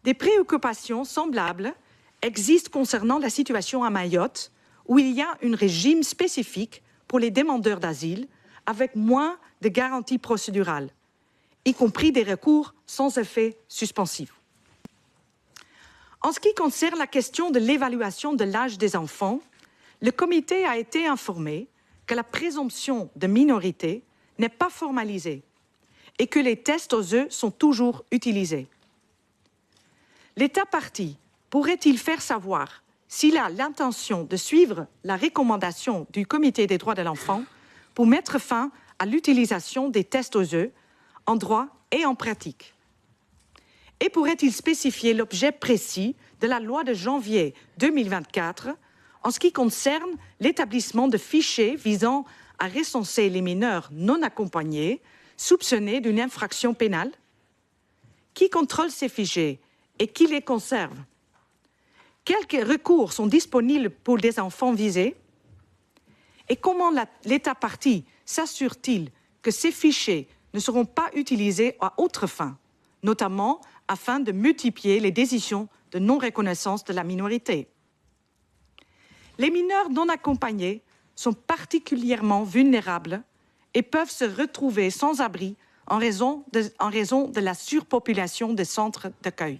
Des préoccupations semblables existent concernant la situation à Mayotte, où il y a un régime spécifique pour les demandeurs d'asile, avec moins de garanties procédurales, y compris des recours sans effet suspensif. En ce qui concerne la question de l'évaluation de l'âge des enfants, le comité a été informé que la présomption de minorité n'est pas formalisée et que les tests aux œufs sont toujours utilisés. L'État partie pourrait-il faire savoir s'il a l'intention de suivre la recommandation du Comité des droits de l'enfant pour mettre fin à l'utilisation des tests aux œufs en droit et en pratique? Et pourrait-il spécifier l'objet précis de la loi de janvier 2024 en ce qui concerne l'établissement de fichiers visant à recenser les mineurs non accompagnés soupçonnés d'une infraction pénale? Qui contrôle ces fichiers et qui les conserve? Quels recours sont disponibles pour des enfants visés? Et comment l'État partie s'assure-t-il que ces fichiers ne seront pas utilisés à autre fin, notamment afin de multiplier les décisions de non-reconnaissance de la minorité? Les mineurs non accompagnés sont particulièrement vulnérables et peuvent se retrouver sans abri en raison de la surpopulation des centres d'accueil.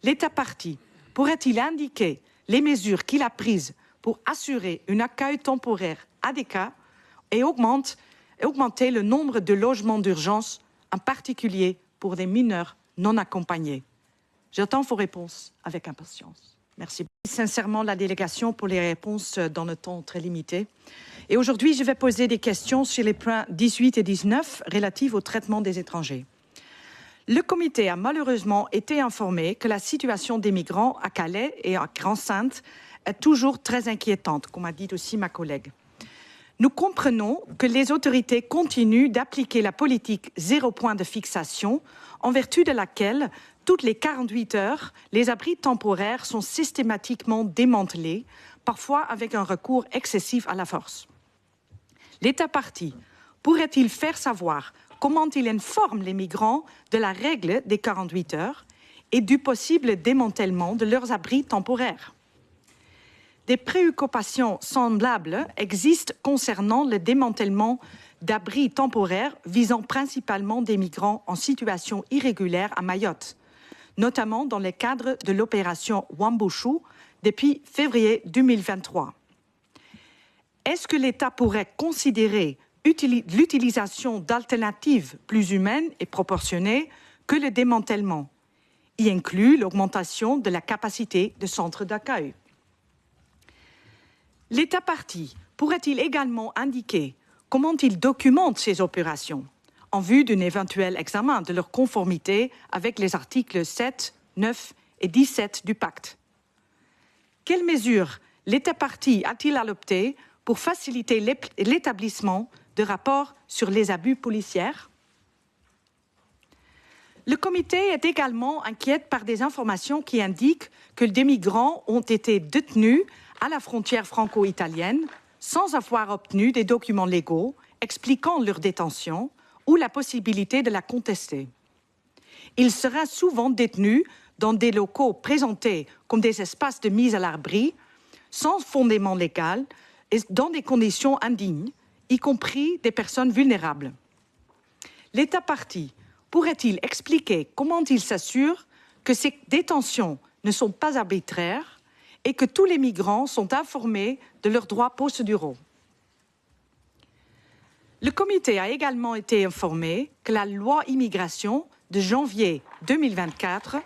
L'État partie pourrait-il indiquer les mesures qu'il a prises pour assurer un accueil temporaire adéquat et augmenter le nombre de logements d'urgence, en particulier pour des mineurs non accompagnés? J'attends vos réponses avec impatience. Merci sincèrement la délégation pour les réponses dans le temps très limité. Et aujourd'hui, je vais poser des questions sur les points 18 et 19 relatifs au traitement des étrangers. Le comité a malheureusement été informé que la situation des migrants à Calais et à Grand-Sainte est toujours très inquiétante, comme a dit aussi ma collègue. Nous comprenons que les autorités continuent d'appliquer la politique 0 point de fixation, en vertu de laquelle, toutes les 48 heures, les abris temporaires sont systématiquement démantelés, parfois avec un recours excessif à la force. L'État partie pourrait-il faire savoir comment il informe les migrants de la règle des 48 heures et du possible démantèlement de leurs abris temporaires? Des préoccupations semblables existent concernant le démantèlement d'abris temporaires visant principalement des migrants en situation irrégulière à Mayotte, notamment dans le cadre de l'opération Wambushu depuis février 2023. Est-ce que l'État pourrait considérer l'utilisation d'alternatives plus humaines et proportionnées que le démantèlement, y inclut l'augmentation de la capacité de centres d'accueil? L'État partie pourrait-il également indiquer comment il documente ces opérations en vue d'un éventuel examen de leur conformité avec les articles 7, 9 et 17 du pacte? Quelles mesures l'État partie a-t-il adoptées pour faciliter l'établissement de rapports sur les abus policiers? Le comité est également inquiet par des informations qui indiquent que des migrants ont été détenus à la frontière franco-italienne sans avoir obtenu des documents légaux expliquant leur détention ou la possibilité de la contester. Ils seraient souvent détenus dans des locaux présentés comme des espaces de mise à l'abri, sans fondement légal et dans des conditions indignes, y compris des personnes vulnérables. L'État partie pourrait-il expliquer comment il s'assure que ces détentions ne sont pas arbitraires et que tous les migrants sont informés de leurs droits procéduraux? Le comité a également été informé que la loi immigration de janvier 2024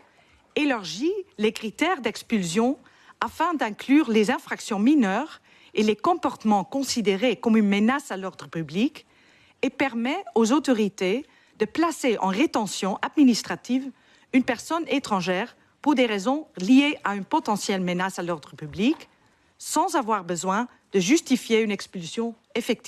élargit les critères d'expulsion afin d'inclure les infractions mineures et les comportements considérés comme une menace à l'ordre public et permet aux autorités de placer en rétention administrative une personne étrangère pour des raisons liées à une potentielle menace à l'ordre public, sans avoir besoin de justifier une expulsion effective.